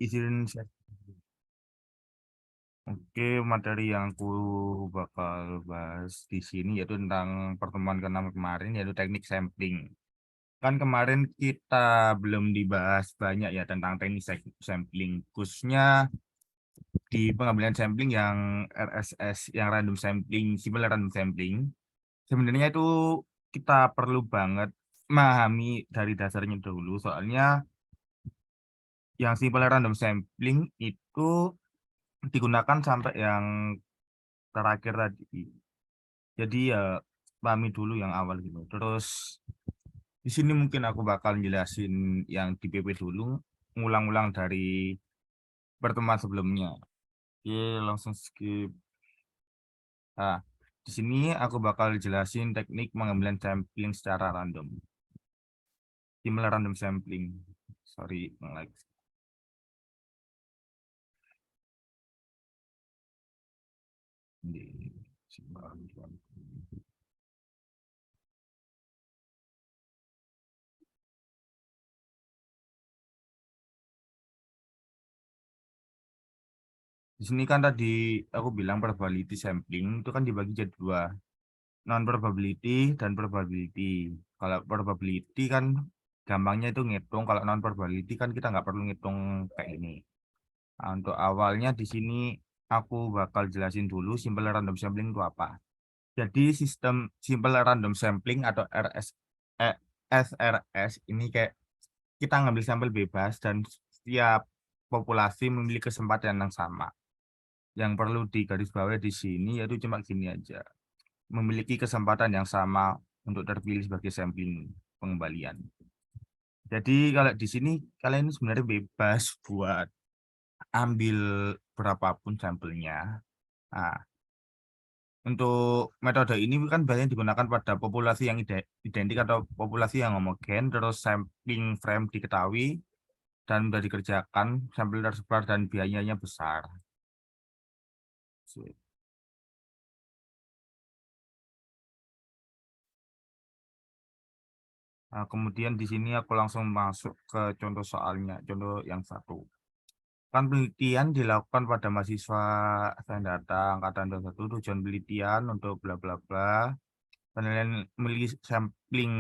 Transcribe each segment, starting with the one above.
izin share. Oke, materi yang aku bakal bahas di sini yaitu tentang pertemuan ke-6 kemarin, yaitu teknik sampling. Kan kemarin kita belum dibahas banyak ya tentang teknik sampling, khususnya di pengambilan sampling yang RSS, yang random sampling, simple random sampling. Sebenarnya itu kita perlu banget memahami dari dasarnya dulu, soalnya yang simple random sampling itu digunakan sampai yang terakhir tadi. Jadi ya pahami dulu yang awal gitu. Terus di sini mungkin aku bakal jelasin yang di PP dulu, ngulang-ulang dari pertemuan sebelumnya. Oke, langsung skip. Nah, di sini aku bakal jelasin teknik pengambilan sampling secara random. Simple random sampling. Sorry, like. Di sini kan tadi aku bilang probability sampling itu kan dibagi jadi dua, non probability dan probability. Kalau probability kan gampangnya itu ngitung, kalau non probability kan kita nggak perlu ngitung kayak ini. Nah, untuk awalnya di sini aku bakal jelasin dulu simple random sampling itu apa. Jadi sistem simple random sampling atau SRS ini kayak kita ngambil sampel bebas dan setiap populasi memiliki kesempatan yang sama. Yang perlu digarisbawahi di sini yaitu cuma gini aja. Memiliki kesempatan yang sama untuk terpilih sebagai sampling pengembalian. Jadi kalau di sini kalian sebenarnya bebas buat ambil berapapun sampelnya. Nah, untuk metode ini kan biasanya digunakan pada populasi yang identik atau populasi yang homogen, terus sampling frame diketahui dan sudah dikerjakan, sampel tersebar dan biayanya besar. Nah, kemudian di sini aku langsung masuk ke contoh soalnya, contoh yang satu. Kan penelitian dilakukan pada mahasiswa sains data angkatan 21, tujuan penelitian untuk bla bla bla. Penelitian memiliki sampling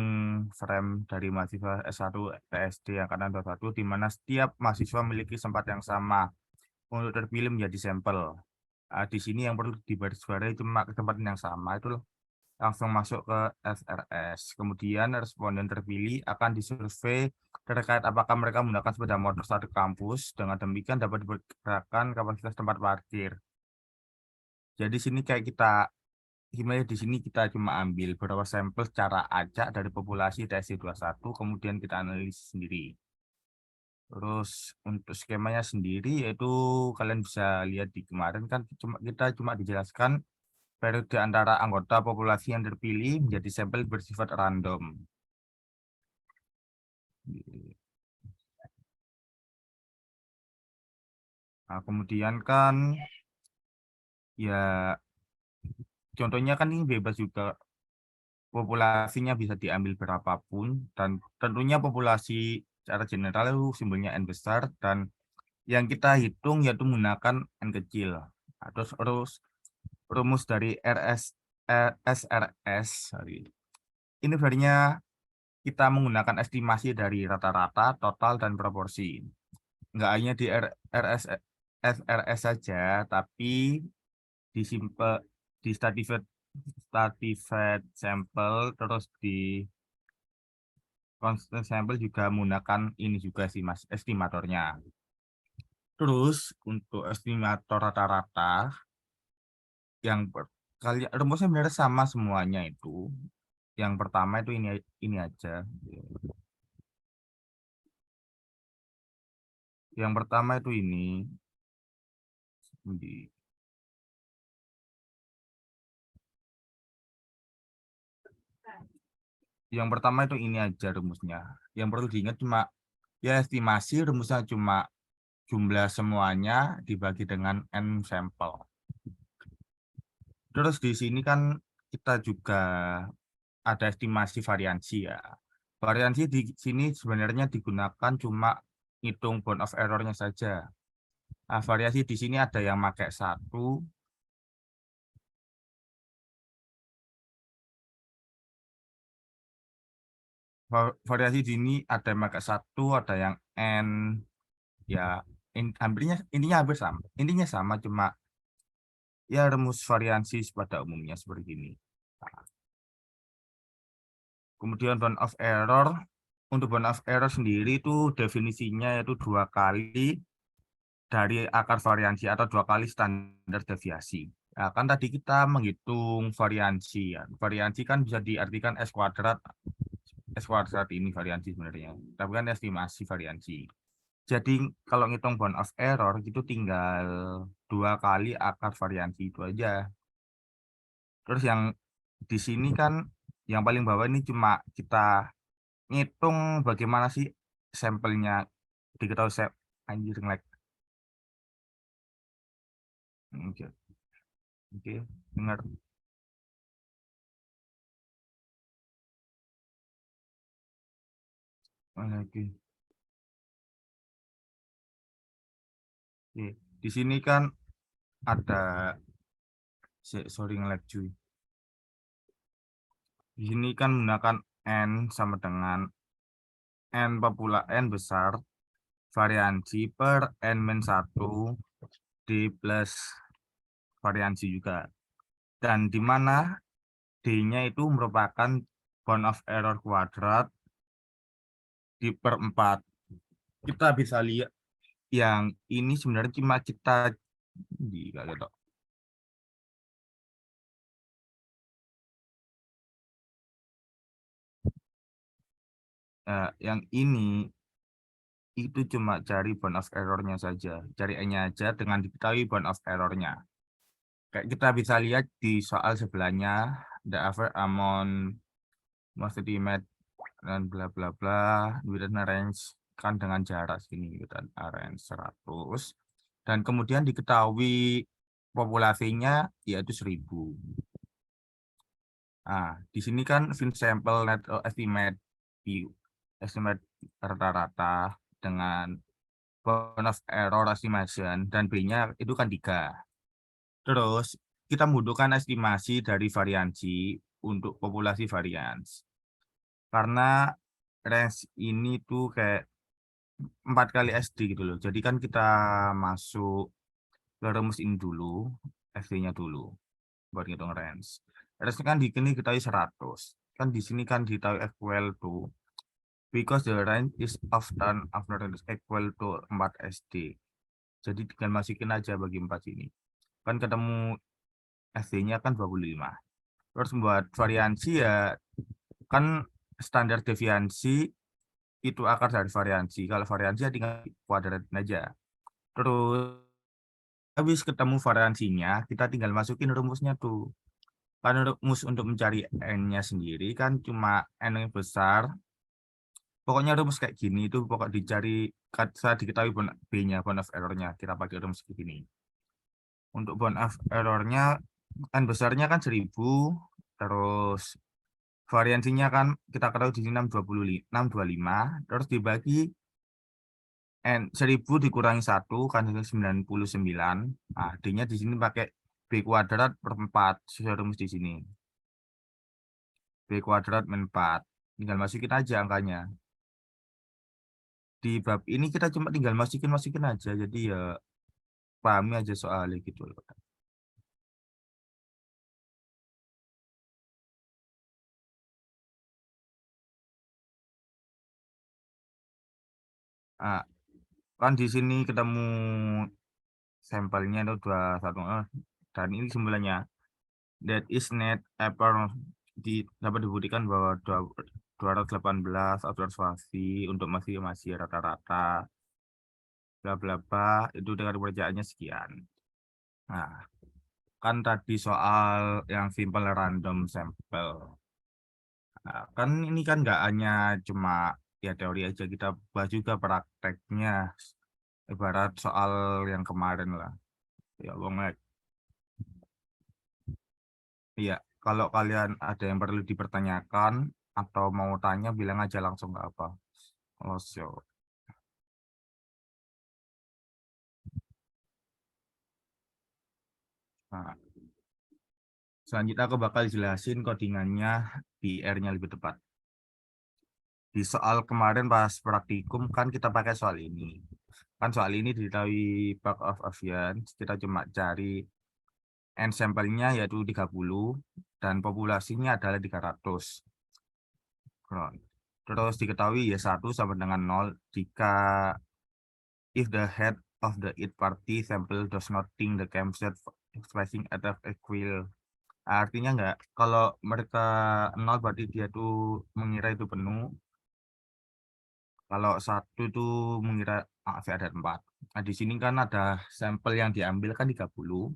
frame dari mahasiswa S1 TSD angkatan 21 di mana setiap mahasiswa memiliki kesempatan yang sama untuk terpilih menjadi sampel. Nah, di sini yang perlu dibarisbawahi cuma kesempatan yang sama itu langsung masuk ke SRS. Kemudian responden terpilih akan disurvei terkait apakah mereka menggunakan sepeda motor saat ke kampus. Dengan demikian dapat diperkirakan kapasitas tempat parkir. Jadi sini kayak kita gimana di sini kita cuma ambil beberapa sampel secara acak dari populasi TSC21, kemudian kita analisis sendiri. Terus untuk skemanya sendiri yaitu kalian bisa lihat di kemarin kan kita cuma dijelaskan periode antara anggota populasi yang terpilih menjadi sampel bersifat random. Nah, kemudian kan ya contohnya kan ini bebas juga, populasinya bisa diambil berapapun dan tentunya populasi secara general itu simbolnya N besar dan yang kita hitung yaitu menggunakan N kecil. Nah, terus rumus dari SRS sorry. Ini sebenarnya kita menggunakan estimasi dari rata-rata, total, dan proporsi. Nggak hanya di SRS saja, tapi di simple, di stratified sampel, terus di constant sampel juga menggunakan ini juga sih mas, estimatornya. Terus untuk estimator rata-rata yang kalian rumusnya sebenarnya sama semuanya itu. Yang pertama itu ini aja. Yang pertama itu ini. Yang pertama itu ini aja rumusnya. Yang perlu diingat cuma ya estimasi rumusnya cuma jumlah semuanya dibagi dengan N sampel. Terus di sini kan kita juga ada estimasi variansi ya. Variansi di sini sebenarnya digunakan cuma hitung bound of error-nya saja. Nah, variasi di sini ada yang pakai 1, variasi di sini ada yang pakai 1, ada yang n, ya intinya hampir sama. Intinya sama, cuma ya rumus variansi pada umumnya seperti ini. Nah, kemudian bound of error, untuk bound of error sendiri itu definisinya yaitu 2 kali dari akar variansi atau 2 kali standar deviasi. Nah, kan tadi kita menghitung variansi ya. Variansi kan bisa diartikan S kuadrat ini variansi sebenarnya. Tapi kan estimasi variansi. Jadi kalau ngitung bound of error itu tinggal 2 kali akar variansi itu aja. Terus yang di sini kan yang paling bawah ini cuma kita ngitung bagaimana sih sampelnya diketahui anjir like. Oke, oke, dengar. Oke. Oke. Di sini kan ada sorry nge-lag cuy. Di sini kan menggunakan n sama dengan n besar variansi per n-1 d plus variansi juga. Dan di mana d-nya itu merupakan bound of error kuadrat di per 4. Kita bisa lihat yang ini sebenarnya cuma kita gitu. Yang ini itu cuma cari bound of error-nya saja. Cari n-nya aja dengan diketahui bound of error-nya. Kayak kita bisa lihat di soal sebelahnya, the average amount must estimate dan bla bla bla within range kan dengan jarak segini dan range 100 dan kemudian diketahui populasinya yaitu 1000. Nah, di sini kan fin sample net estimate estimate rata-rata dengan bound of error estimation dan B-nya itu kan 3. Terus kita membutuhkan estimasi dari variansi untuk populasi varians. Karena range ini tuh kayak 4 kali SD gitu loh. Jadi kan kita masuk ke rumus ini dulu, SD-nya dulu, buat ngitung range. Range kan di sini kita 100. Kan di sini kan ditahu equal to, because the range is often equal to 4 SD. Jadi tinggal masukin aja bagi 4 ini. Kan ketemu SD-nya kan 25. Terus buat variansi ya, kan standar deviansi itu akar dari variansi. Kalau variansi ya tinggal kuadratin aja. Terus habis ketemu variansinya, kita tinggal masukin rumusnya tuh. Kan rumus untuk mencari n-nya sendiri kan cuma n yang besar. Pokoknya rumus kayak gini itu pokok dicari saat diketahui b-nya, bound of error-nya. Kita pakai rumus kayak gini. Untuk bound of error-nya n besarnya kan 1000, terus variansinya kan kita ketahui di sini 625, terus dibagi N 1000 dikurangi 1 kan itu 99. Nah, D-nya di sini pakai B kuadrat per 4 sesuai rumus di sini. B kuadrat min 4. Tinggal masukin aja angkanya. Di bab ini kita cuma tinggal masukin aja. Jadi ya pahami aja soalnya gitu loh. Nah, kan di sini ketemu sampelnya itu 21 dan ini simpulannya. That is net apple dapat dibuktikan bahwa 218 observasi untuk masih rata-rata bla bla bla itu dengan kerjaannya sekian. Nah, kan tadi soal yang simple random sample. Nah, kan ini kan nggak hanya cuma ya teori aja, kita bahas juga prakteknya. Ibarat soal yang kemarin lah. Ya, Bang. Iya, kalau kalian ada yang perlu dipertanyakan atau mau tanya, bilang aja langsung ke apa. Oh, so. Nah, selanjutnya aku bakal jelasin codingannya di R-nya lebih tepat. Di soal kemarin pas praktikum kan kita pakai soal ini. Kan soal ini diketahui Park of Avians, kita cuma cari N sampelnya yaitu 30 dan populasinya adalah 300. Terus diketahui ya 1 sama dengan 0 jika if the head of the it party sample does not think the campsite expressing at equal. Artinya enggak, kalau mereka 0 berarti dia tuh mengira itu penuh. Kalau 1 tuh mengira ada 4. Nah, di sini kan ada sampel yang diambil kan 30.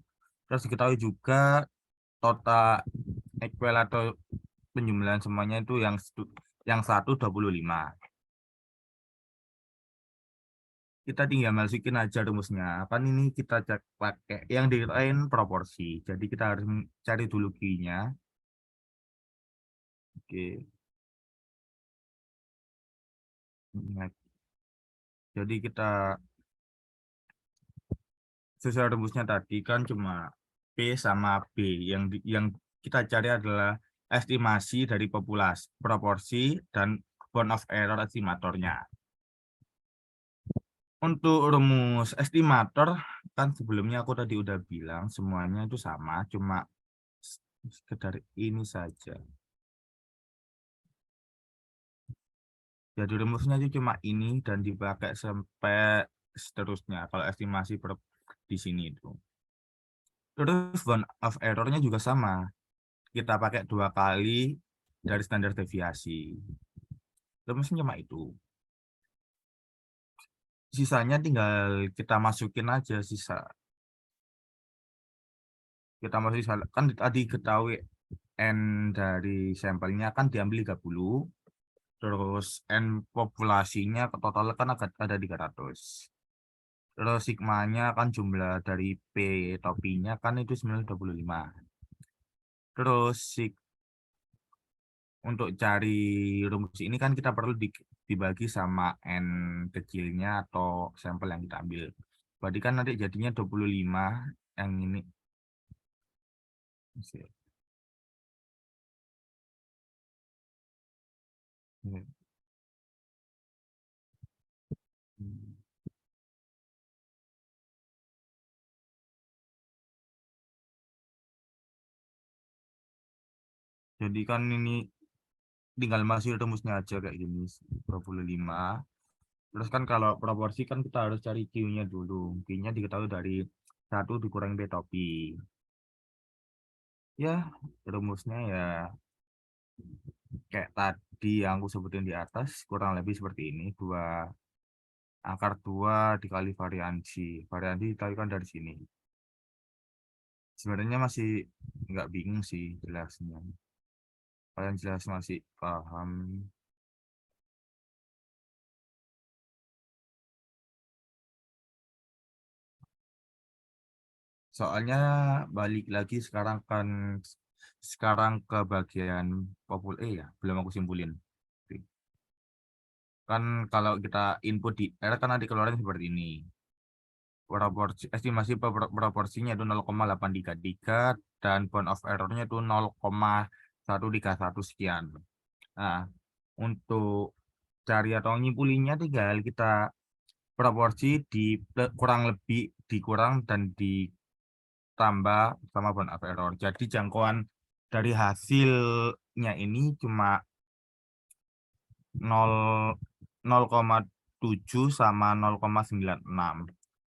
Terus diketahui juga total equal atau penjumlahan semuanya itu yang 1 25. Kita tinggal masukin aja rumusnya. Kan ini kita cek pakai yang dirain proporsi. Jadi kita harus cari dulu Q-nya. Oke. Nah, jadi kita sesuai rumusnya tadi kan cuma P sama B. Yang kita cari adalah estimasi dari populasi, proporsi, dan bound of error estimatornya. Untuk rumus estimator, kan sebelumnya aku tadi udah bilang semuanya itu sama, cuma sekedar ini saja. Jadi rumusnya itu cuma ini dan dipakai sampai seterusnya kalau estimasi di sini itu. Terus bound of error-nya juga sama. Kita pakai 2 kali dari standar deviasi. Rumusnya cuma itu. Sisanya tinggal kita masukin aja sisa. Kita masukin kan tadi ketahui N dari sampelnya kan diambil 30. Terus N populasinya total kan ada 300. Terus sigmanya kan jumlah dari P topinya kan itu sebenarnya 25. Terus untuk cari rumus ini kan kita perlu dibagi sama N kecilnya atau sampel yang kita ambil. Berarti kan nanti jadinya 25 yang ini. Jadi kan ini tinggal masih rumusnya aja kayak gini 25. Terus kan kalau proporsi kan kita harus cari Q-nya dulu. Q-nya diketahui dari 1 dikurangi B topi. Ya, rumusnya ya kayak tadi yang aku sebutin di atas, kurang lebih seperti ini. Akar 2 dikali variansi. Variansi dikali kan dari sini. Sebenarnya masih nggak bingung sih jelasnya. Kalian jelas masih paham. Soalnya balik lagi sekarang ke bagian ya, belum aku simpulin. Kan kalau kita input di R kan nanti keluarin seperti ini. Estimasi proporsinya itu 0,833 dan bound of error-nya itu 0,131 sekian. Nah, untuk cari atau nyimpulinnya tinggal kita proporsi kurang lebih dikurang dan ditambah sama bound of error. Jadi jangkauan dari hasilnya ini cuma 0,7 sama 0,96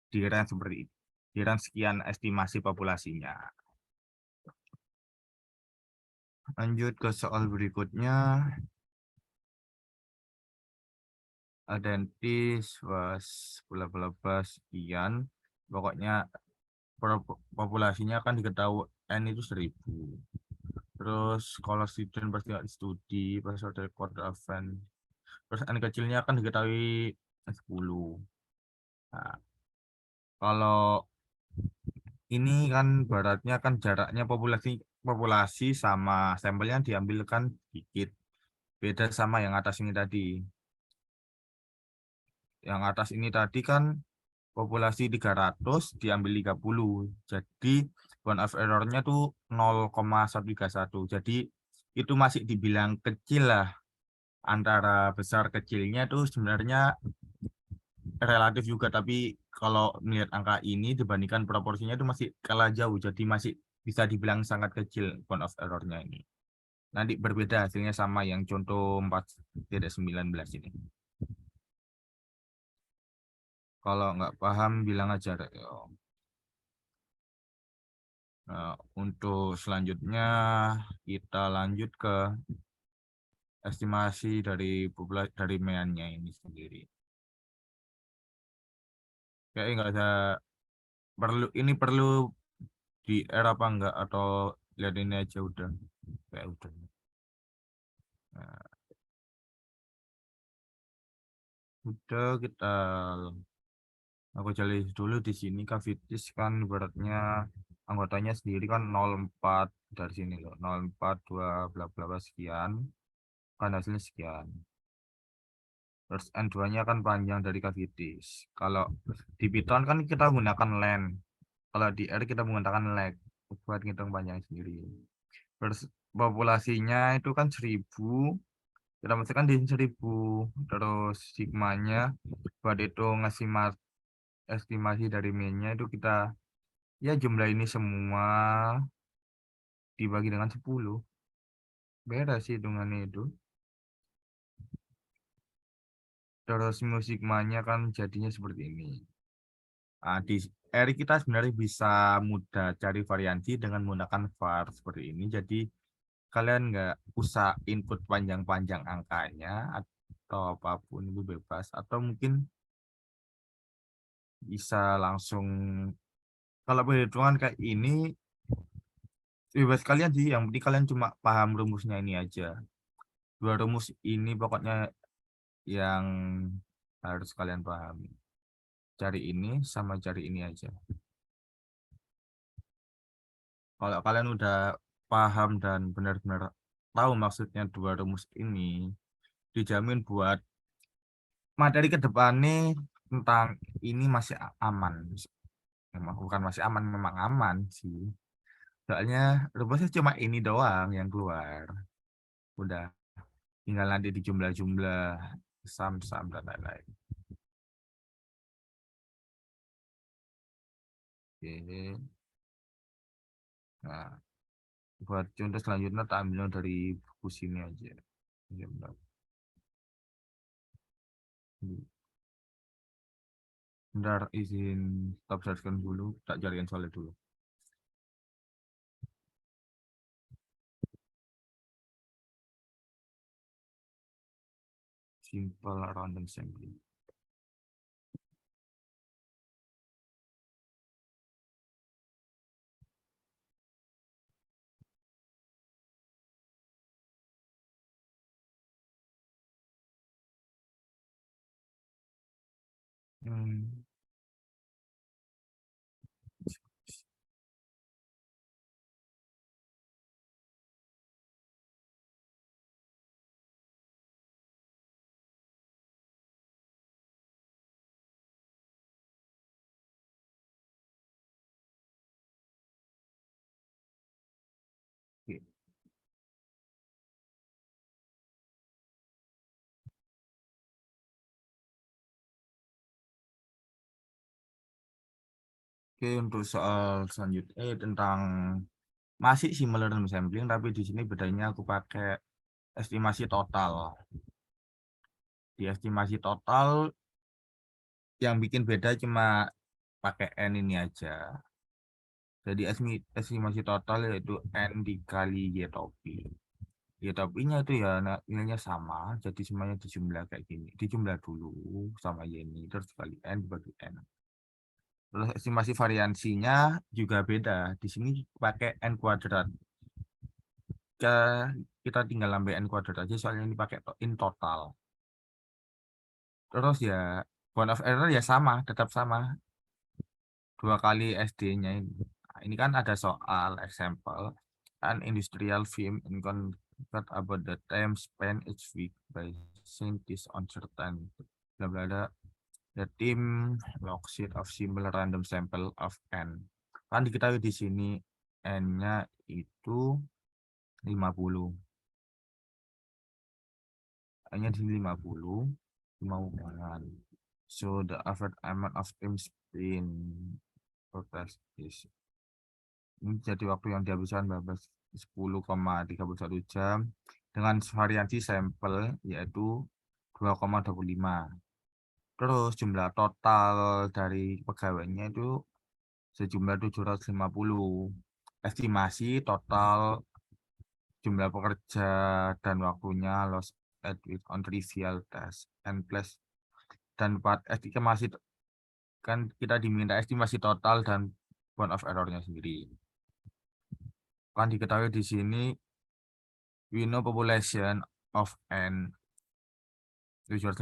di range seperti itu. Di range sekian estimasi populasinya. Lanjut ke soal berikutnya. Adentis was bla bla bla sekian. Pokoknya populasinya kan diketahui N itu 1000. Terus kalau student pasti studi, pasal dari quarter event. Terus N kecilnya kan diketahui 10. Nah, kalau ini kan baratnya kan jaraknya populasi sama sampelnya diambil kan dikit. Beda sama yang atas ini tadi. Yang atas ini tadi kan populasi 300 diambil 30. Jadi Point of error-nya tuh 0,131. Jadi itu masih dibilang kecil lah. Antara besar kecilnya tuh sebenarnya relatif juga, tapi kalau melihat angka ini dibandingkan proporsinya itu masih kalah jauh, jadi masih bisa dibilang sangat kecil point of error-nya ini. Nanti berbeda hasilnya sama yang contoh 4.19 ini. Kalau nggak paham bilang aja. Nah, untuk selanjutnya kita lanjut ke estimasi dari meannya ini sendiri. Kayak nggak ada perlu di R apa enggak, atau lihat ini aja udah kayak udah. Nah, udah kita aku cari dulu di sini Cavities kan beratnya anggotanya sendiri kan 0,4 dari sini loh, 0,4 2 bla bla bla sekian, kan hasilnya sekian. Terus N2-nya kan panjang dari Cavities. Kalau di Python kan kita menggunakan len. Kalau di R kita menggunakan leg buat ngitung panjang sendiri. Terus populasinya itu kan 1.000. Kita masukkan di 1.000. Terus sigmanya buat itu ngasih estimasi dari mean-nya itu kita ya jumlah ini semua dibagi dengan 10. Beda sih hitungannya itu. Terus sigmanya kan jadinya seperti ini. Nah, di R kita sebenarnya bisa mudah cari variansi dengan menggunakan var seperti ini. Jadi kalian nggak usah input panjang-panjang angkanya atau apapun, itu bebas. Atau mungkin bisa langsung, kalau perhitungan kayak ini bebas kalian sih, yang penting kalian cuma paham rumusnya ini aja. Dua rumus ini pokoknya yang harus kalian pahami. Cari ini sama cari ini aja. Kalau kalian udah paham dan benar-benar tahu maksudnya dua rumus ini, dijamin buat materi ke depannya tentang ini masih aman. Memang bukan masih aman, memang aman sih. Soalnya rumusnya cuma ini doang yang keluar. Udah tinggal nanti di jumlah-jumlah sam-sam dan lain-lain. Oke. Nah, buat contoh selanjutnya tak ambil dari buku sini aja. Bentar, bentar izin stop searchkan dulu, tak cariin soalnya dulu. Simple random sampling. Hmm. Oke. Oke, untuk soal selanjutnya tentang masih similar random sampling, tapi di sini bedanya aku pakai estimasi total. Di estimasi total yang bikin beda cuma pakai N ini aja. Jadi estimasi total yaitu N dikali Y topi. Y topinya itu ya nilainya sama, jadi semuanya dijumlah kayak gini. Dijumlah dulu sama Y ini, terus dikali N dibagi N. Terus estimasi variansinya juga beda. Di sini pakai N kuadrat. Kita tinggal ambil N kuadrat aja, soalnya ini pakai in total. Terus ya point of error ya sama, tetap sama. 2 kali SD-nya ini. Nah, ini kan ada soal example. An industrial firm in concert about the time spent each week by scientists on certain bla bla bla. The team log sheet of similar random sample of N. Kan diketahui di sini N-nya itu 50. N-nya di 50. Mau ulangan. So the average amount of time spin per test is, ini jadi waktu yang dihabiskan 10,31 jam dengan variasi sampel yaitu 2,25. Terus jumlah total dari pegawainya itu sejumlah 750. Estimasi total jumlah pekerja dan waktunya lost at with on trivial test and plus, dan estimasi kan kita diminta estimasi total dan point of errornya sendiri. Kan diketahui di sini we know population of n 750,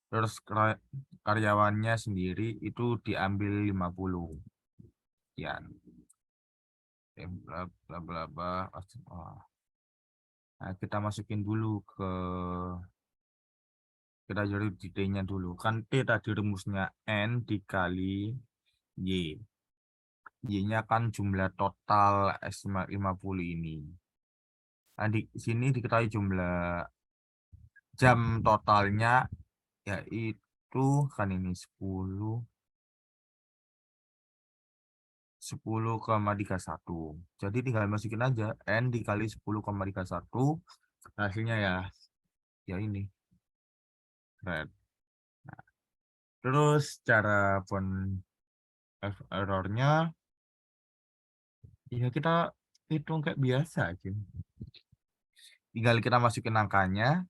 terus karyawannya sendiri itu diambil 50. Ya, bla bla bla bla. Nah, kita masukin dulu kita jadi di T-nya dulu. Kan T tadi rumusnya N dikali Y. Y-nya kan jumlah total S 50 ini. Nah, di sini diketahui jumlah jam totalnya yaitu kan ini 10,31. Jadi tinggal masukin aja N dikali 10,31. Hasilnya ya ini. Red. Nah, terus cara errornya ya kita hitung kayak biasa aja. Tinggal kita masukin angkanya,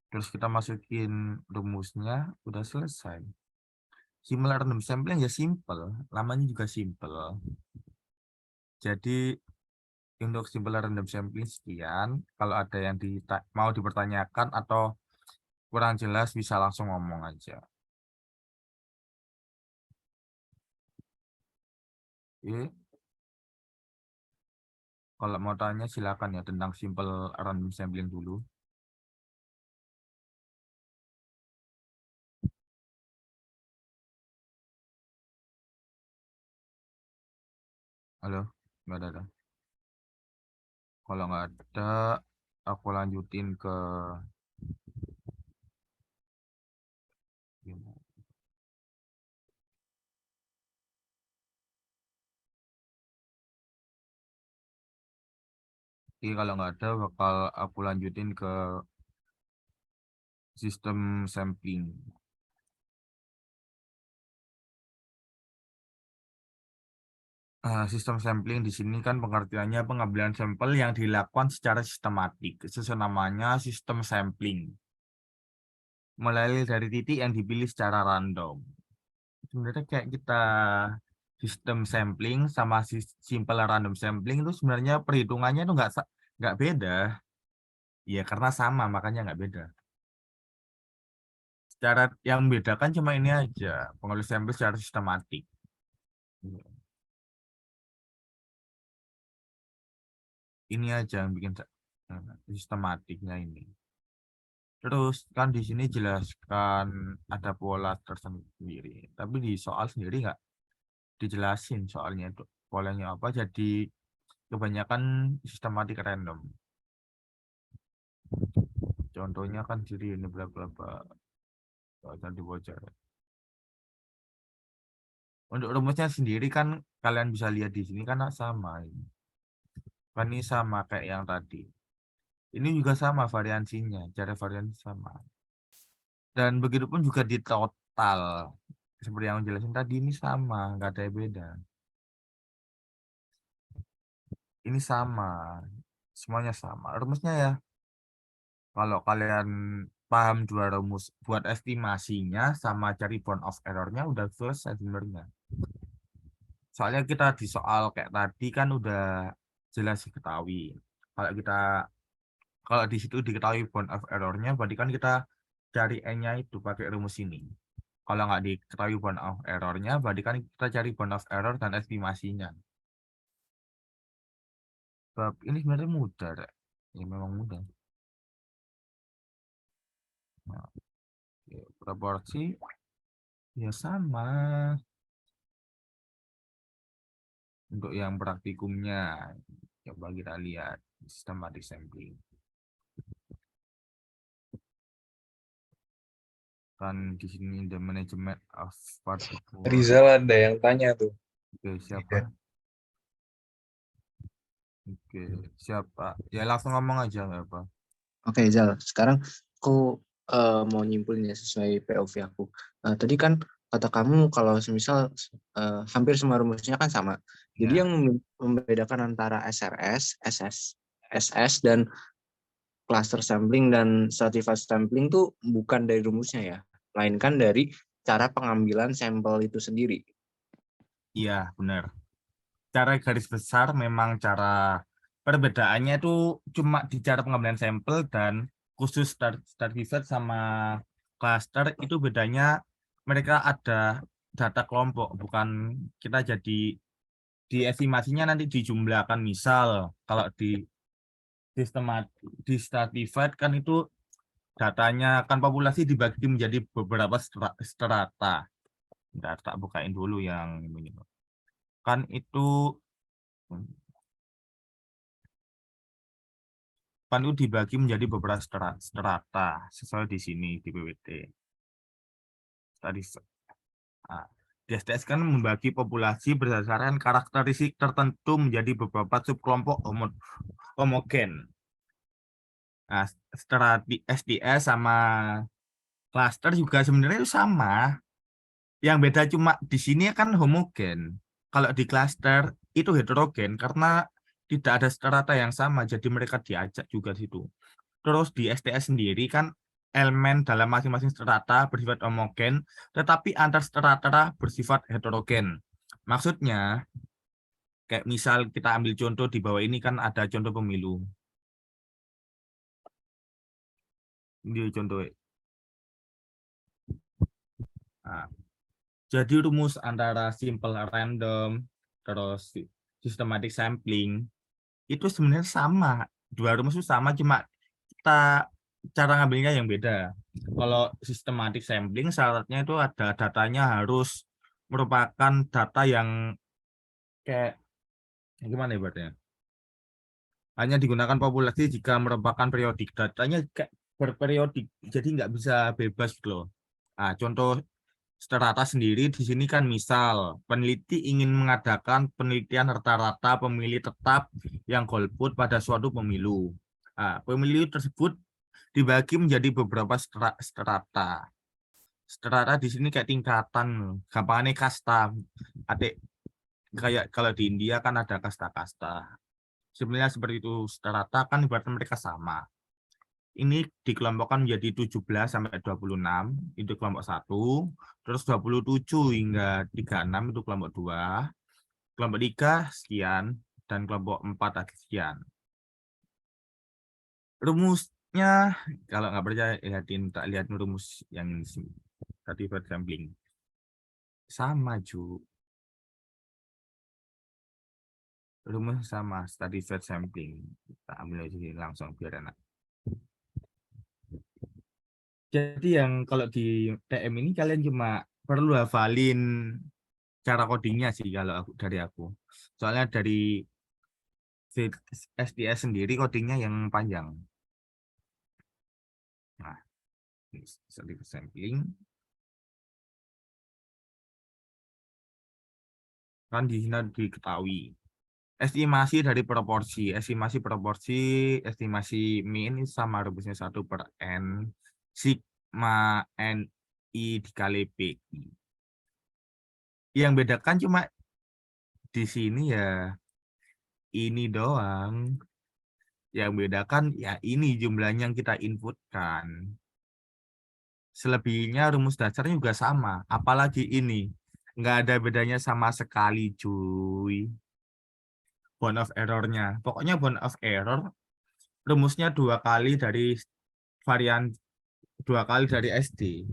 terus kita masukin rumusnya, udah selesai. Similar random sampling ya simple, namanya juga simple. Jadi untuk simple random sampling sekian. Kalau ada yang mau dipertanyakan atau kurang jelas bisa langsung ngomong aja. Oke. Kalau mau tanya silakan ya tentang simple random sampling dulu. Halo, nggak ada. Kalau nggak ada, aku lanjutin ke Oke, kalau nggak ada bakal aku lanjutin ke sistem sampling. Sistem sampling di sini kan pengertiannya pengambilan sampel yang dilakukan secara sistematik. Sesuai namanya sistem sampling. Mulai dari titik yang dipilih secara random. Sebenarnya kayak kita sistem sampling sama simple random sampling itu sebenarnya perhitungannya itu nggak beda. Ya karena sama makanya nggak beda. Secara yang membedakan cuma ini aja, pengambilan sampel secara sistematik. Ini aja yang bikin sistematiknya ini. Terus kan di sini jelaskan ada pola tersendiri. Tapi di soal sendiri nggak dijelasin soalnya itu polanya apa. Jadi kebanyakan sistematik random. Contohnya kan jadi ini bla bla bla. Jangan dibocor. Untuk rumusnya sendiri kan kalian bisa lihat di sini kan sama ini. Kan ini sama kayak yang tadi. Ini juga sama variansinya, cara variansi sama. Dan begitupun juga di total. Seperti yang jelasin tadi ini sama, nggak ada yang beda. Ini sama, semuanya sama. Rumusnya ya, kalau kalian paham dua rumus buat estimasinya sama cari bound of errornya udah selesai sebenarnya. Soalnya kita di soal kayak tadi kan udah jelas diketahui. Kalau kita kalau di situ diketahui bound of errornya, berarti kan kita cari n-nya itu pakai rumus ini. Kalau nggak diketahui bound of errornya, berarti kan kita cari bound of error dan estimasinya. Bab ini sebenarnya mudah, Rek. Ya memang mudah. Nah, oke, proporsi. Ya sama. Untuk yang praktikumnya, coba kita lihat systematic sampling. Kan di sini the management of particle. Rizal ada yang tanya tuh. Oke, siapa? Oke, siapa? Ya langsung ngomong aja nggak apa. Oke, Zal. Sekarang aku mau nyimpulin ya sesuai POV aku. Tadi kan kata kamu kalau semisal hampir semua rumusnya kan sama. Jadi Ya. yang membedakan antara SRS, SS, dan cluster sampling dan stratified sampling tuh bukan dari rumusnya ya, melainkan dari cara pengambilan sampel itu sendiri. Iya, benar. Cara garis besar memang cara perbedaannya itu cuma di cara pengambilan sampel, dan khusus stratified sama cluster itu bedanya mereka ada data kelompok, bukan kita jadi di estimasinya nanti dijumlahkan. Misal kalau di di stratified kan itu datanya kan populasi dibagi menjadi beberapa strata. Ntar tak bukain dulu yang ini. Kan itu dibagi menjadi beberapa strata sesuai di sini di PPT. Tadi di STS kan membagi populasi berdasarkan karakteristik tertentu menjadi beberapa subkelompok homogen. Nah, strati SDS sama cluster juga sebenarnya itu sama. Yang beda cuma di sini kan homogen. Kalau di cluster itu heterogen karena tidak ada strata yang sama, jadi mereka diajak juga situ. Terus di STS sendiri kan elemen dalam masing-masing strata bersifat homogen, tetapi antar strata bersifat heterogen. Maksudnya, kayak misal kita ambil contoh di bawah ini kan ada contoh pemilu. Ini contoh. Nah, jadi rumus antara simple random terus systematic sampling itu sebenarnya sama. Dua rumus itu sama, cuma kita cara ngambilnya yang beda. Kalau systematic sampling syaratnya itu ada datanya harus merupakan data yang kayak gimana ya ibaratnya? Hanya digunakan populasi jika merupakan periodik. Datanya kayak berperiodik, jadi nggak bisa bebas gitu loh. Nah, contoh strata sendiri di sini kan misal peneliti ingin mengadakan penelitian rata-rata pemilih tetap yang golput pada suatu pemilu. Nah, pemilu tersebut dibagi menjadi beberapa strata. Strata di sini kayak tingkatan, gampangnya kasta. Adik, kayak kalau di India kan ada kasta-kasta. Sebenarnya seperti itu, strata kan ibaratnya mereka sama. Ini dikelompokkan menjadi 17 sampai 26 itu kelompok 1, terus 27 hingga 36 itu kelompok 2, kelompok 3 sekian, dan kelompok 4 lagi sekian. Rumusnya kalau nggak percaya lihat rumus yang stratified sampling. Sama, Ju. Rumus sama stratified sampling. Kita ambil aja langsung biar enak. Jadi yang kalau di TM ini kalian cuma perlu hafalin cara codingnya sih kalau dari aku. Soalnya dari SDS sendiri codingnya yang panjang. Nah, ini sampling. Kan di sini diketahui. Estimasi dari proporsi. Estimasi min sama rumusnya 1/n sigma NI dikali PI. Yang bedakan cuma di sini ya ini doang. Yang bedakan ya ini jumlahnya yang kita inputkan. Selebihnya rumus dasarnya juga sama. Apalagi ini. Nggak ada bedanya sama sekali, cuy. Bound of error-nya. Pokoknya bound of error rumusnya 2 kali dari varian 2 kali dari SD.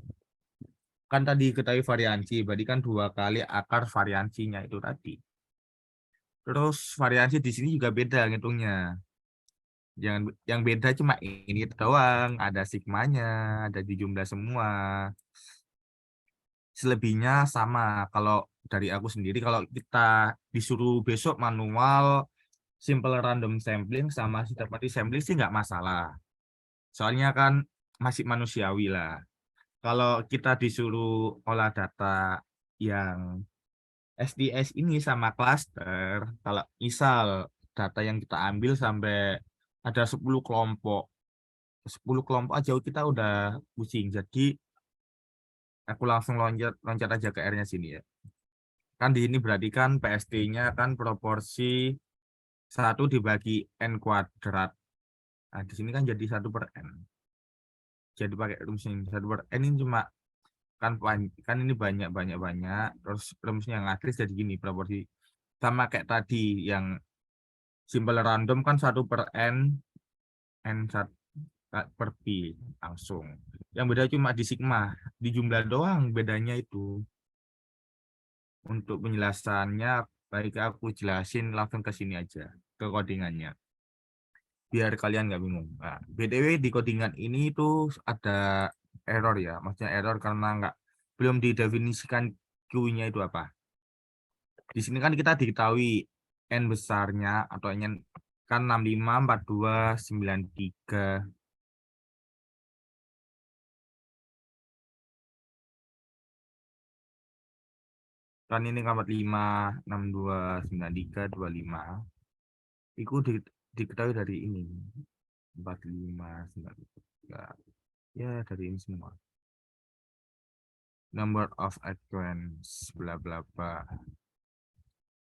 Kan tadi ketahui variansi, berarti kan 2 kali akar variansinya itu tadi. Terus variansi di sini juga beda ngitungnya. Yang beda cuma ini doang, ada sigmanya, ada di jumlah semua. Selebihnya sama. Kalau dari aku sendiri kalau kita disuruh besok manual simple random sampling sama systematic sampling sih nggak masalah. Soalnya kan masih manusiawi lah. Kalau kita disuruh olah data yang SDS ini sama cluster, kalau misal data yang kita ambil sampai ada 10 kelompok, 10 kelompok aja kita udah pusing. Jadi aku langsung loncat loncat aja ke R-nya sini ya. Kan di sini berarti kan PST-nya kan proporsi 1 dibagi N kuadrat. Nah, di sini kan jadi 1/N. Jadi pakai rumus ini 1/N ini cuma kan ini banyak terus rumusnya yang akhir jadi gini proporsi sama kayak tadi yang simple random kan 1/N N1/P langsung. Yang beda cuma di sigma, di jumlah doang bedanya itu. Untuk penjelasannya baik aku jelasin langsung ke sini aja ke codingannya biar kalian nggak bingung. Nah, BTW di codingan ini tuh ada error ya, maksudnya error karena nggak belum didefinisikan Q-nya itu apa. Di sini kan kita diketahui N besarnya atau N kan 65, 42, 93. Kan ini 45, 62, 93, 25. Itu diketahui dari ini. 45, 93. Ya, dari ini semua. Number of acquaintance, bla bla bla.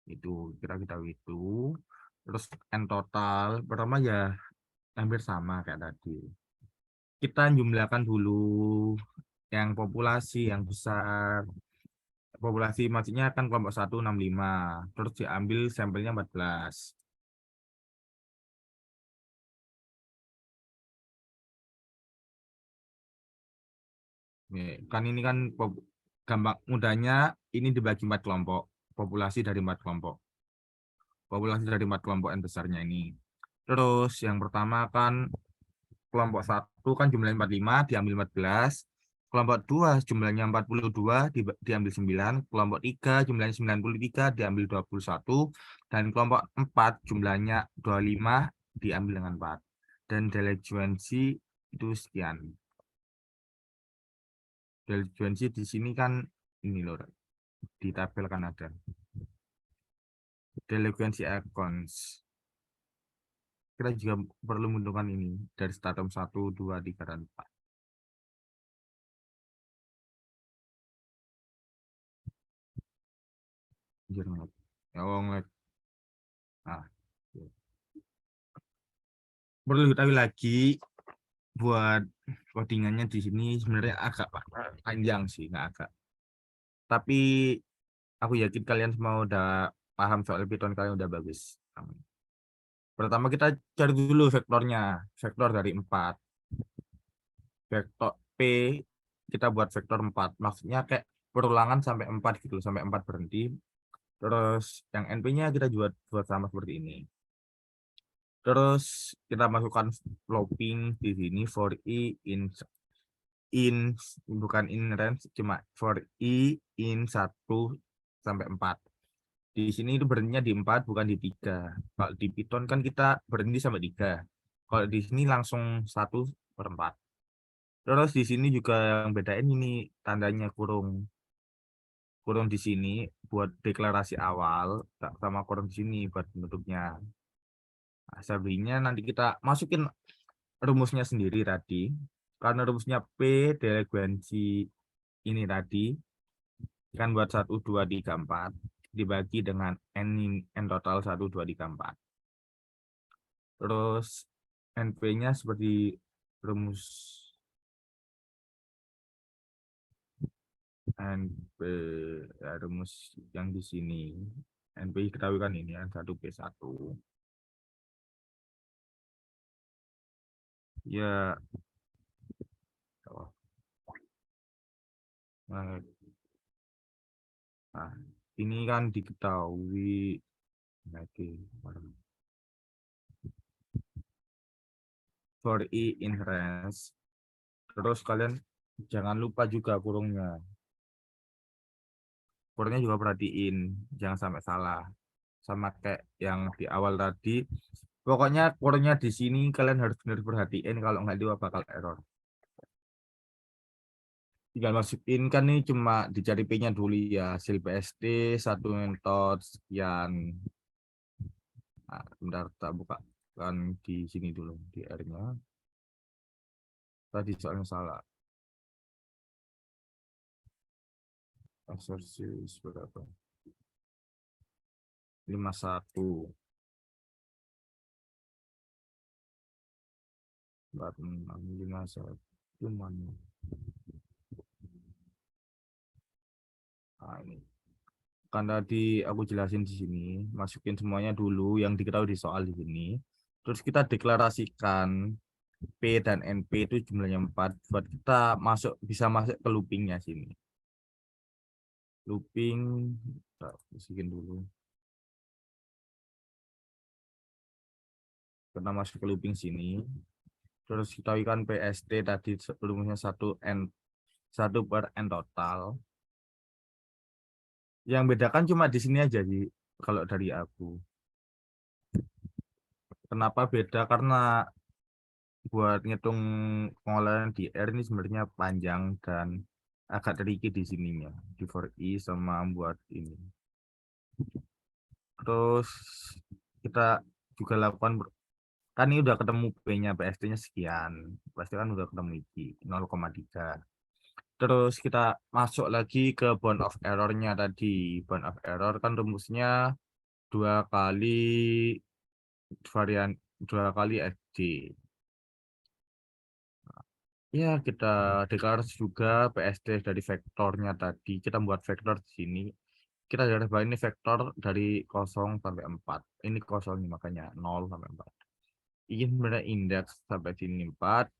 Itu kira-kira itu. Terus N total, pertama ya hampir sama kayak tadi. Kita jumlahkan dulu yang populasi yang besar. Populasi maksudnya kan kelompok 1 65. Terus diambil sampelnya 14. Kan ini kan gampang mudahnya ini dibagi 4 kelompok. Populasi dari 4 kelompok. Populasi dari 4 kelompok yang besarnya ini. Terus yang pertama kan kelompok 1 kan jumlahnya 45 diambil 14. Kelompok 2 jumlahnya 42 diambil 9. Kelompok 3 jumlahnya 93 diambil 21. Dan kelompok 4 jumlahnya 25 diambil dengan 4. Dan delinquency itu sekian. Delinquency di sini kan ini loh, di tabel kan ada. Delinquency accounts. Kita juga perlu menentukan ini dari stratum 1, 2, 3, dan 4. Jangan ya, nah, perlu diketahui lagi buat codingannya di sini sebenarnya agak panjang sih, nggak agak. Tapi aku yakin kalian semua udah paham soal Python, kalian udah bagus. Pertama kita cari dulu vektornya, vektor dari 4. Vektor P kita buat vektor 4. Maksudnya kayak perulangan sampai 4 gitu, sampai 4 berhenti. Terus yang NP-nya kita buat sama seperti ini. Terus kita masukkan looping di sini for i in bukan in range, cuma for i in 1 sampai 4. Di sini itu berhentinya di 4 bukan di 3. Kalau di Python kan kita berhenti sampai 3. Kalau di sini langsung 1/4. Terus di sini juga yang bedain ini tandanya kurung. Kurung di sini buat deklarasi awal sama kurung di sini buat penutupnya. Nah, selebihnya nanti kita masukin rumusnya sendiri tadi. Karena rumusnya P delinquency ini tadi kan buat 1, 2, 3, 4 dibagi dengan N total 1, 2, 3, 4. Terus NP-nya seperti rumus NP ya, rumus yang di sini. NP ketahui kan ini yang 1P1. Ya, nah, ini kan diketahui lagi for i in range. Terus kalian jangan lupa juga kurungnya. core-nya juga perhatiin, jangan sampai salah. Sama kayak yang di awal tadi, pokoknya core-nya di sini kalian harus benar perhatiin, kalau nggak dia bakal error. Tinggal masukin kan nih cuma dicari P-nya dulu ya, hasil PST, satu metode, sekian. Nah, bentar, tak buka kan di sini dulu, di R-nya. Tadi soalnya salah. Exercise berapa? 51. 46, 51. Mana? Nah, ini. Kan tadi aku jelasin di sini, masukin semuanya dulu yang diketahui di soal di sini. Terus kita deklarasikan P dan NP itu jumlahnya 4 buat kita bisa masuk ke loopingnya sini. Looping, kita masukin dulu. Kita masuk ke looping sini. Terus kita ikan PST tadi sebelumnya 1 per N total. Yang bedakan cuma di sini aja sih kalau dari aku. Kenapa beda? Karena buat ngitung pengolahan di R ini sebenarnya panjang dan agak tricky di sininya, di for i sama buat ini. Terus kita juga lakukan, kan ini udah ketemu P-nya, PST-nya sekian, pasti kan udah ketemu I 0,3. Terus kita masuk lagi ke bound of error-nya tadi. Bound of error kan rumusnya 2 kali FD. Ya, kita deklarasi juga PST dari vektornya tadi. Kita buat vektor di sini. Kita garis bawah ini vektor dari 0 sampai 4. Ini 0, makanya 0 sampai 4. Ini sebenarnya indeks sampai sini 4.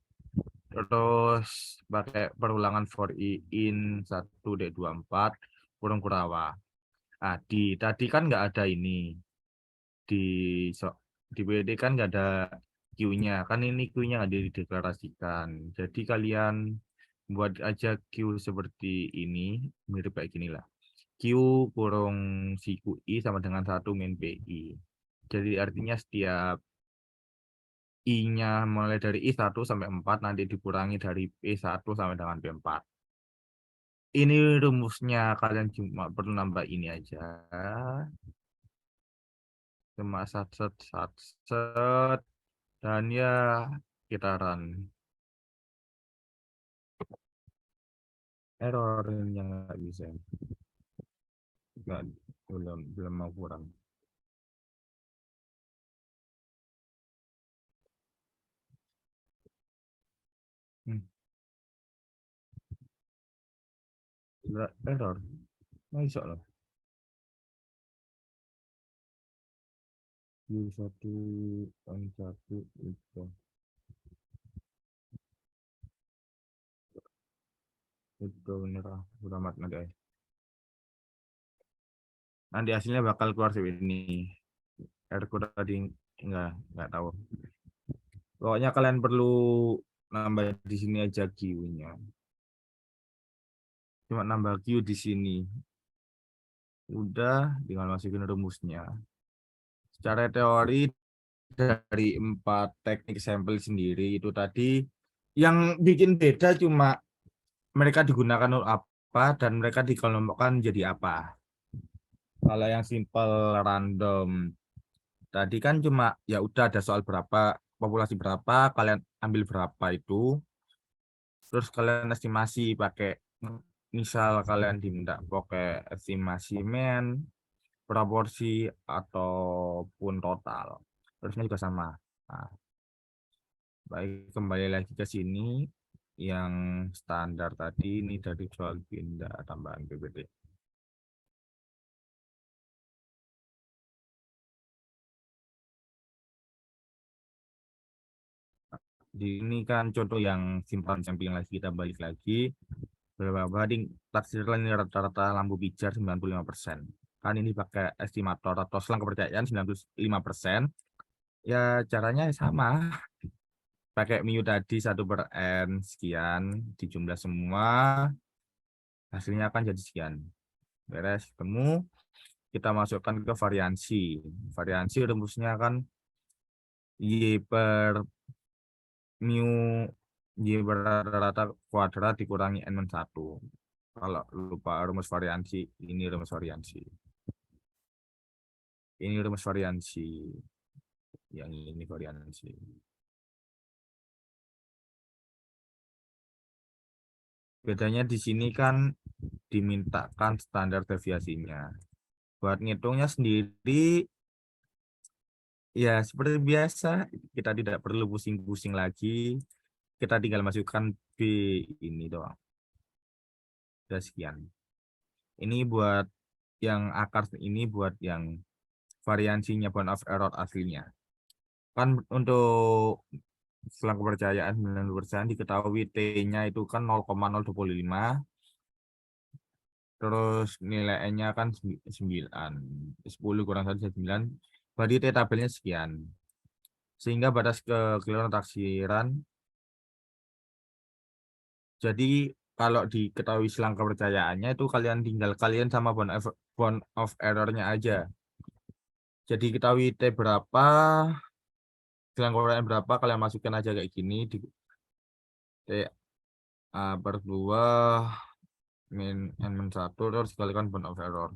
Terus pakai perulangan for i in 1 D24 kurung kurawa. Nah, tadi kan nggak ada ini. Di di WD kan nggak ada Q-nya. Kan ini Q-nya nggak dideklarasikan. Jadi kalian buat aja Q seperti ini. Mirip kayak gini lah. Q kurung si QI sama dengan 1 min PI. Jadi artinya setiap I-nya mulai dari I1 sampai 4 nanti dikurangi dari P1 sampai dengan P4. Ini rumusnya, kalian cuma perlu nambah ini aja. Cuma sat, dan ya kita run. Error yang nggak bisa. Nggak, belum mau kurang. Error. Nggak bisa loh. U1, N1 itu. Itu bener udah mat nanti. Nanti hasilnya bakal keluar sih ini. R tadi nggak tahu. Pokoknya kalian perlu nambah di sini aja Q-nya. Cuma nambah Q di sini. Udah, tinggal masukin rumusnya. Secara teori dari 4 teknik sampel sendiri itu tadi yang bikin beda cuma mereka digunakan apa dan mereka dikelompokkan jadi apa. Kalau yang simple random tadi kan cuma ya udah ada soal berapa, populasi berapa, kalian ambil berapa itu, terus kalian estimasi pakai, misal kalian diminta pakai estimasi mean, proporsi ataupun total. Terusnya juga sama. Nah, baik, kembali lagi ke sini yang standar tadi ini dari jual pindah tambahan PPT. Di ini kan contoh yang simpan sampling lagi, kita balik lagi. Berapa banding taksir ini rata-rata lampu pijar 95%. Kan ini pakai estimator atau selang kepercayaan 95%. Ya caranya sama. Pakai mu tadi 1 per N sekian, dijumlah semua, hasilnya akan jadi sekian. Beres, ketemu, kita masukkan ke variansi. Variansi rumusnya kan Y per mu Y rata kuadrat dikurangi N-1. Kalau lupa rumus variansi, ini rumus variansi. Ini rumus variansi. Yang ini variansi. Bedanya di sini kan dimintakan standar deviasinya. Buat ngitungnya sendiri, ya seperti biasa, kita tidak perlu pusing-pusing lagi. Kita tinggal masukkan B ini doang. Udah sekian. Ini buat yang akar, ini buat yang variansinya bound of error aslinya. Kan untuk selang kepercayaan 90% diketahui T-nya itu kan 0,025. Terus nilai N-nya kan 9. 10 kurang 1 9. Berarti T tabelnya sekian. Sehingga batas kekeliruan taksiran. Jadi kalau diketahui selang kepercayaannya itu kalian sama bound of error-nya aja. Jadi ketahui T berapa, selang kepercayaan berapa, kalian masukkan aja kayak gini. T per 2 min N-1 terus kalikan bound of error.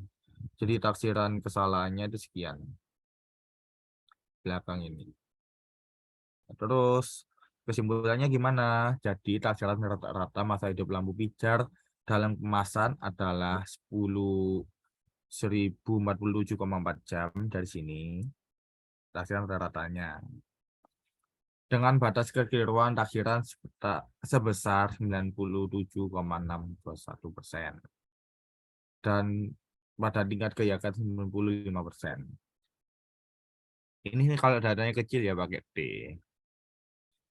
Jadi taksiran kesalahannya itu sekian. Belakang ini. Terus kesimpulannya gimana? Jadi taksiran rata-rata masa hidup lampu pijar dalam kemasan adalah 1047,4 jam dari sini. Taksiran rata-ratanya. Dengan batas kekeliruan taksiran sebesar 97,621%. Dan pada tingkat keyakinan 95%. Ini kalau datanya kecil ya pakai D.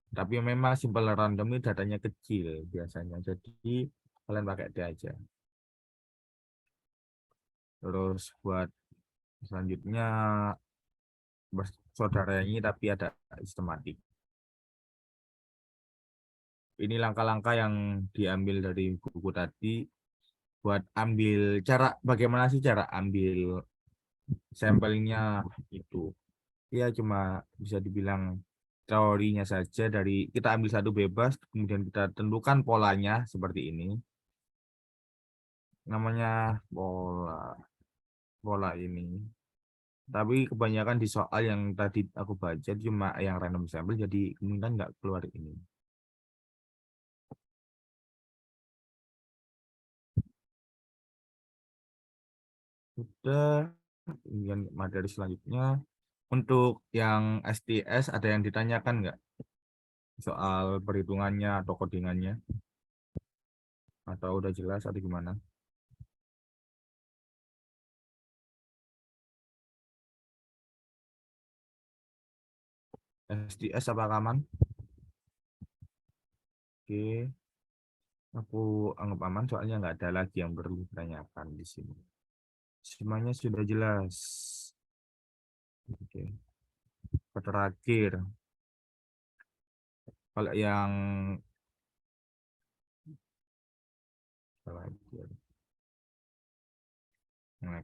Tapi memang simple random ini datanya kecil biasanya. Jadi kalian pakai D aja. Terus buat selanjutnya saudara ini tapi ada sistematik. Ini langkah-langkah yang diambil dari buku tadi buat ambil bagaimana sih cara ambil sampelnya itu. Ya cuma bisa dibilang teorinya saja dari kita ambil satu bebas, kemudian kita tentukan polanya seperti ini. Namanya pola ini. Tapi kebanyakan di soal yang tadi aku baca cuma yang random sample, jadi kemungkinan nggak keluar ini. Sudah, kemudian materi selanjutnya. Untuk yang STS ada yang ditanyakan nggak? Soal perhitungannya atau codingannya? Atau udah jelas atau gimana? STS apa aman? Oke, aku anggap aman soalnya nggak ada lagi yang perlu ditanyakan di sini. Semuanya sudah jelas. Oke. Terakhir, kalau yang terakhir, nah,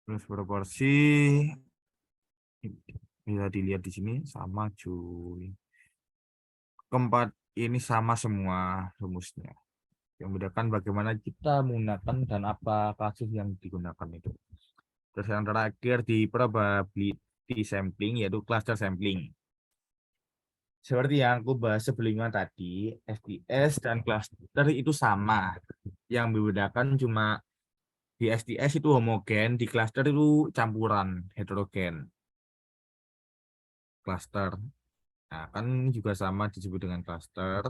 terus proporsi bisa dilihat di sini sama cuy. Keempat ini sama semua rumusnya. Yang membedakan bagaimana kita menggunakan dan apa kasus yang digunakan itu. Terus yang terakhir di probability sampling yaitu cluster sampling. Seperti yang aku bahas sebelumnya tadi, STS dan cluster itu sama. Yang membedakan cuma di STS itu homogen, di cluster itu campuran, heterogen. Cluster. Nah, kan juga sama disebut dengan cluster.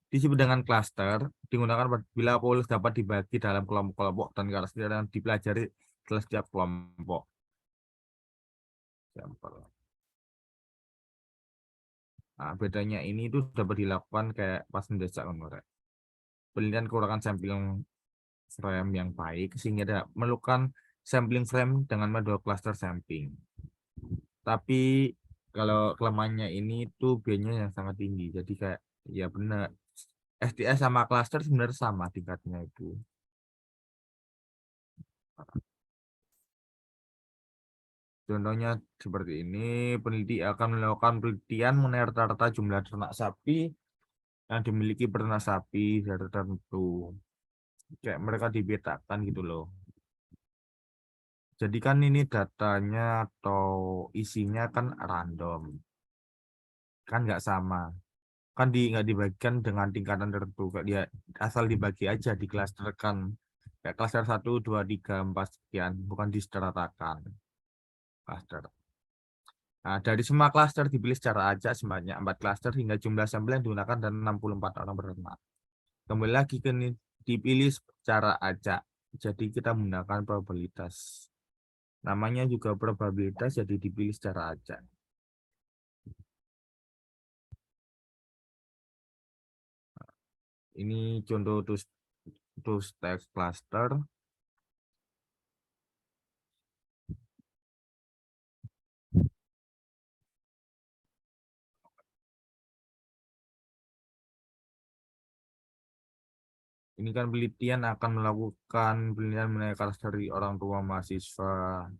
Disebut dengan cluster digunakan bila polis dapat dibagi dalam kelompok-kelompok dan karakteristik yang dipelajari dalam setiap kelompok. Sampel. Nah, bedanya ini itu dapat dilakukan kayak pas mendesak menurut. Penelitian kekurangan sampel frame yang baik sehingga memerlukan sampling frame dengan metode cluster sampling. Tapi kalau kelemahannya ini tuh biayanya yang sangat tinggi. Jadi kayak ya benar. STS sama cluster sebenarnya sama tingkatnya itu. Contohnya seperti ini, peneliti akan melakukan penelitian mengenai rata-rata jumlah ternak sapi yang dimiliki peternak sapi dari tertentu. Kayak mereka dipetakan gitu loh. Jadi kan ini datanya atau isinya kan random, kan nggak sama. Kan nggak dibagikan dengan tingkatan tertentu. Kayak dia asal dibagi aja, diklasterkan. Kayak klaster 1, 2, 3, 4, sekian. Bukan diseteratakan. Klaster. Nah, dari semua klaster dipilih secara acak sebanyak 4 klaster hingga jumlah sampel yang digunakan dan 64 orang peternak. Kembali lagi ke ini dipilih secara acak. Jadi kita menggunakan probabilitas. Namanya juga probabilitas, jadi dipilih secara acak. Ini contoh two stack cluster. Ini kan penelitian akan melakukan penelitian mengenai karakter orang tua mahasiswa.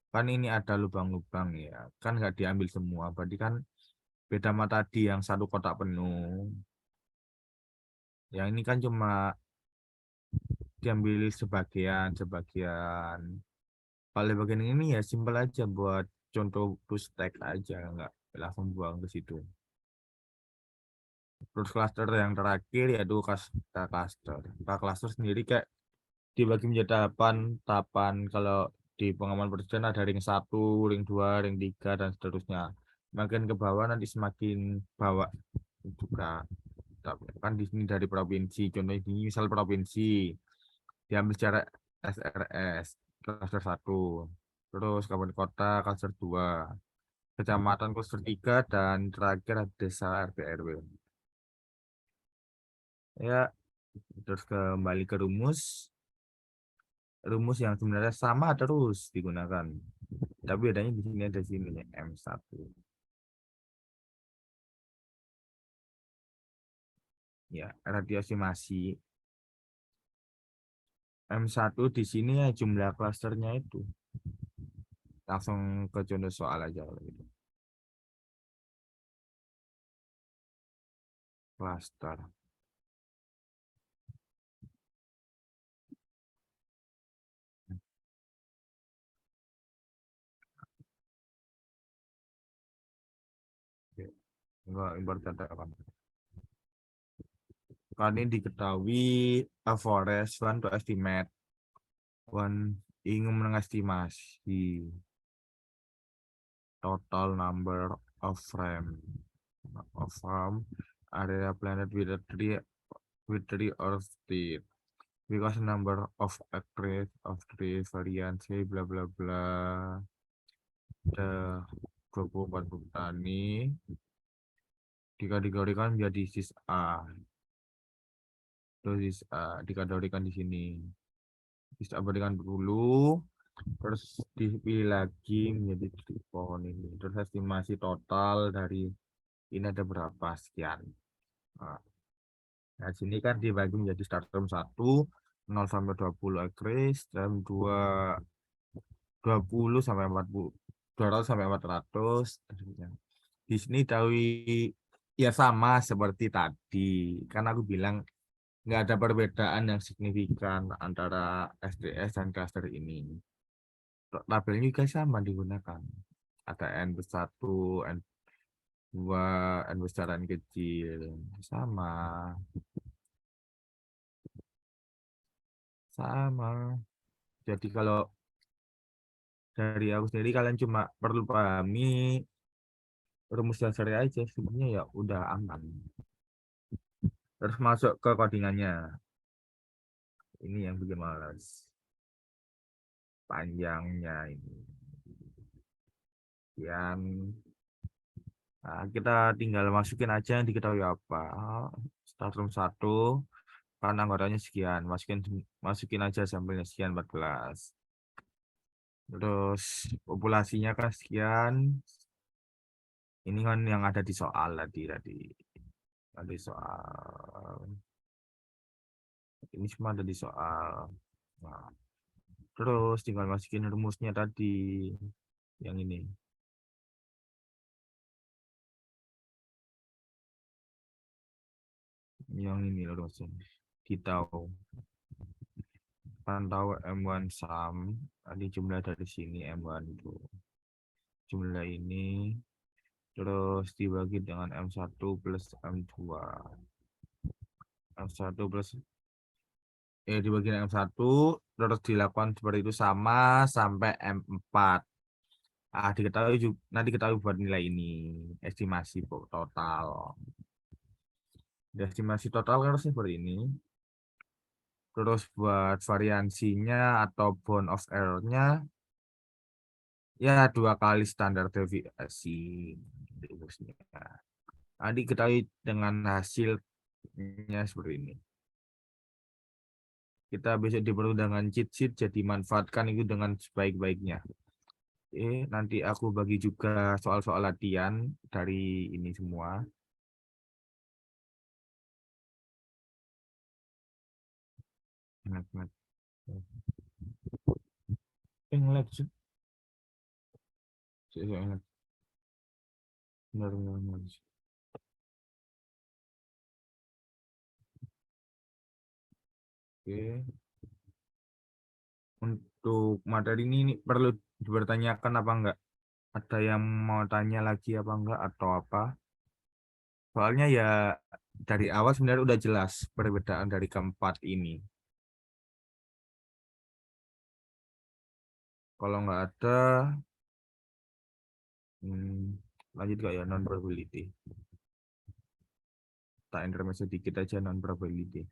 Kan ini ada lubang-lubang ya. Kan nggak diambil semua. Berarti kan beda sama tadi yang satu kotak penuh. Yang ini kan cuma diambil sebagian. Kalau bagian ini ya simpel aja buat contoh to stack aja. Nggak langsung buang ke situ. Terus cluster yang terakhir yaitu cluster. Cluster sendiri kayak dibagi menjadi tahapan kalau di pengaman persen ada ring 1, ring 2, ring 3 dan seterusnya. Makin ke bawah nanti semakin bawah juga. Kan di sini dari provinsi, contoh ini misal provinsi diambil secara SRS cluster 1, terus kabupaten kota cluster 2, kecamatan cluster 3 dan terakhir desa RT RW. Ya, terus kembali ke rumus yang sebenarnya sama terus digunakan. Tapi bedanya di sini ada sini M1. Ya, radio estimasi M1 di sini ya jumlah klasternya itu. Langsung ke contoh soal aja kalau gitu. Klaster. Oke. Enggak important apa. Kan ini diketahui a forest one to estimate. One ingin mengestimasi total number of farm area planted with tree or state because number of acres of trees variance bla bla bla. Ada 24 petani dikategorikan menjadi sis A. Terus dikategorikan di sini. Sis A berikan dulu, terus dipilih lagi menjadi pohon ini. Terus estimasi total dari ini ada berapa sekian. Nah, sini kan dibagi menjadi start term 1, 0 sampai 20 acres, dan 20 sampai 40, 200 sampai 400. Di sini tahu ya sama seperti tadi. Kan aku bilang nggak ada perbedaan yang signifikan antara SDS dan cluster ini. Labelnya juga sama digunakan. Ada N besar 1, N 2, N besar, N kecil. Sama. Sama. Jadi kalau dari aku sendiri kalian cuma perlu pahami rumus dasarnya aja sebenarnya ya udah aman. Terus masuk ke codingannya. Ini yang bikin malas. Panjangnya ini. Yang kita tinggal masukin aja yang diketahui apa. Start room 1 kan anggotanya sekian. Masukin aja sampelnya sekian 14. Terus populasinya kan sekian. Ini kan yang ada di soal tadi. Ada di soal. Ini semua ada di soal. Nah, terus tinggal masukin rumusnya tadi. Yang ini. Yang ini rumusnya. Kita pantau M1 sum. Tadi jumlah dari sini M1 itu. Jumlah ini. Terus dibagi dengan M1 plus M2. M1 plus dibagi dengan M1 terus dilakukan seperti itu sama sampai M4. Diketahui juga, nanti diketahui buat nilai ini estimasi total. Estimasi total kan harusnya seperti ini. Terus buat variansinya atau bound of error-nya ya 2 kali standar deviasi. Nanti diketahui dengan hasilnya seperti ini. Kita besok diperlukan dengan cheat sheet, jadi manfaatkan itu dengan sebaik-baiknya. Nanti aku bagi juga soal-soal latihan dari ini semua. Ingat. Ingat. Benar. Oke. Untuk materi ini perlu dipertanyakan apa enggak? Ada yang mau tanya lagi apa enggak atau apa? Soalnya ya dari awal sebenarnya udah jelas perbedaan dari keempat ini. Kalau nggak ada, lanjut gak ya non probability. Tak intermezzo sedikit aja non probability.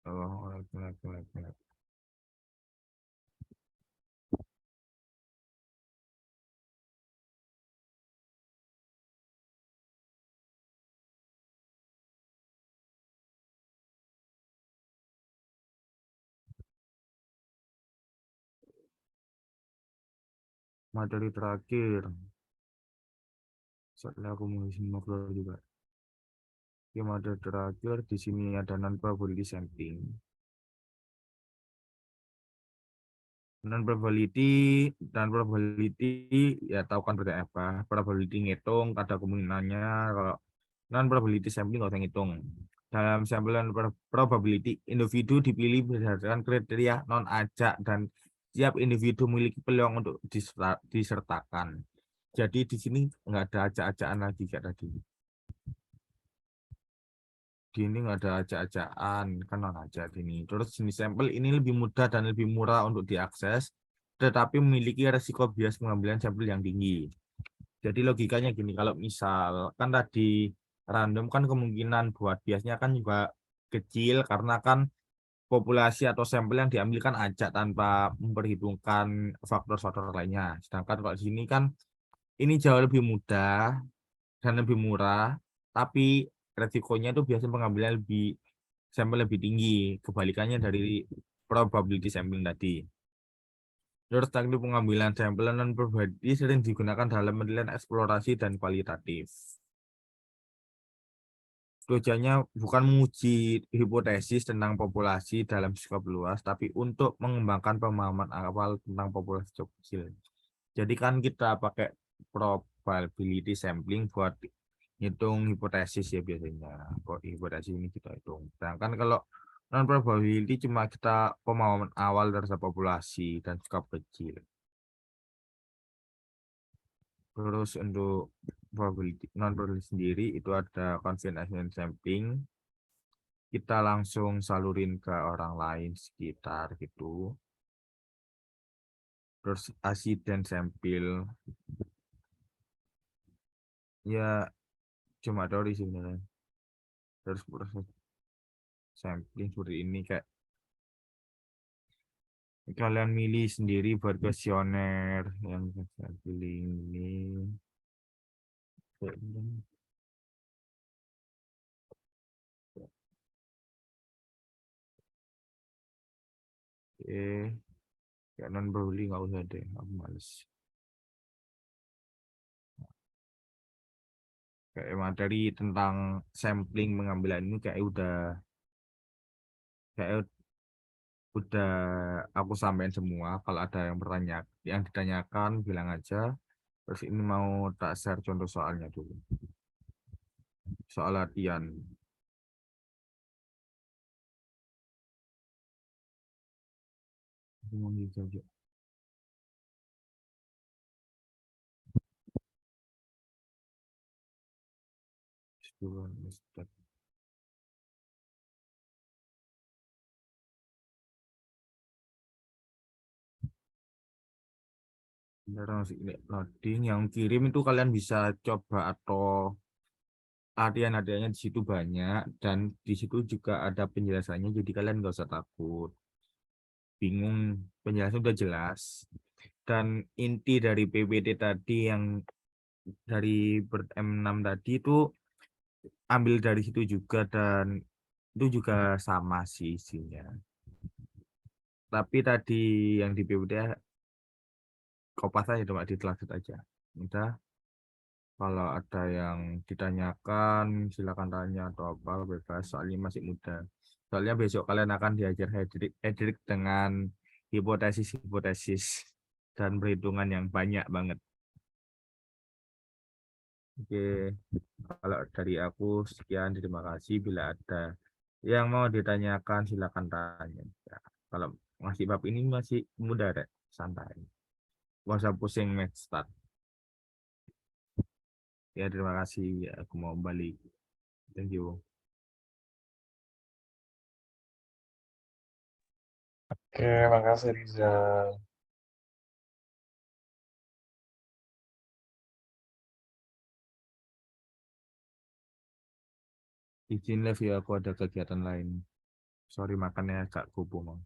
Oh, lag. Materi terakhir. Soalnya aku mau semua keluar juga. Oke, materi terakhir di sini ada non probability sampling. Dan probability ya tahu kan berarti apa. Probability ngitung ada kemungkinannya. Kalau non probability sampling nggak usah ngitung. Dalam sampling probability individu dipilih berdasarkan kriteria non acak dan setiap individu memiliki peluang untuk disertakan. Jadi di sini nggak ada acak-acakan lagi kayak tadi. Di ini nggak ada acak-acakan kan non acak ini. Terus jenis sampel ini lebih mudah dan lebih murah untuk diakses, tetapi memiliki resiko bias pengambilan sampel yang tinggi. Jadi logikanya gini, kalau misal kan tadi random kan kemungkinan buat biasnya kan juga kecil karena kan populasi atau sampel yang diambil kan acak tanpa memperhitungkan faktor-faktor lainnya. Sedangkan kalau di sini kan ini jauh lebih mudah dan lebih murah, tapi resikonya itu biasanya pengambilan sampel lebih tinggi, kebalikannya dari probability sampling tadi. Terus teknik pengambilan sampel non pribadi sering digunakan dalam penilaian eksplorasi dan kualitatif. Tujuannya bukan menguji hipotesis tentang populasi dalam skop luas, tapi untuk mengembangkan pemahaman awal tentang populasi kecil. Jadi kan kita pakai probability sampling buat hitung hipotesis ya biasanya. Kok hipotesis ini kita hitung. Sedangkan kalau non probability cuma kita pemahaman awal terhadap populasi dan skop kecil. Terus untuk probability non probability sendiri itu ada confidence sampling. Kita langsung salurin ke orang lain sekitar gitu. Terus acid dan sampel ya cuma teori sebenarnya. Terus proses sampling seperti ini kayak kalian milih sendiri buat kuesioner yang sampling ini. Kayak non Broly nggak usah deh, aku males. Kayak materi tentang sampling pengambilan ini kayak udah aku sampaikan semua. Kalau ada yang ditanyakan bilang aja. Terus ini mau tak share contoh soalnya dulu. Soal latihan. Aku mau gitu aja. Bentar, masih ini loading. Yang kirim itu kalian bisa coba atau latihan-latihannya di situ banyak dan di situ juga ada penjelasannya. Jadi kalian nggak usah takut, bingung, penjelasan udah jelas. Dan inti dari PPT tadi yang dari Bird M6 tadi itu ambil dari situ juga dan itu juga sama sih isinya. Tapi tadi yang di PPT kopas aja, cuma diteladan aja. Udah, kalau ada yang ditanyakan silakan tanya atau apa bebas. Soalnya masih muda. Soalnya besok kalian akan diajar Hedrik dengan hipotesis-hipotesis dan perhitungan yang banyak banget. Oke, kalau dari aku sekian, terima kasih. Bila ada yang mau ditanyakan, silakan tanya. Ya, kalau masih bab ini masih muda, Rek. Santai. Gak usah pusing match start. Ya, terima kasih. Ya, aku mau balik. Thank you. Oke, makasih Riza. Izin live ya, aku ada kegiatan lain. Sorry makannya agak kupu mau.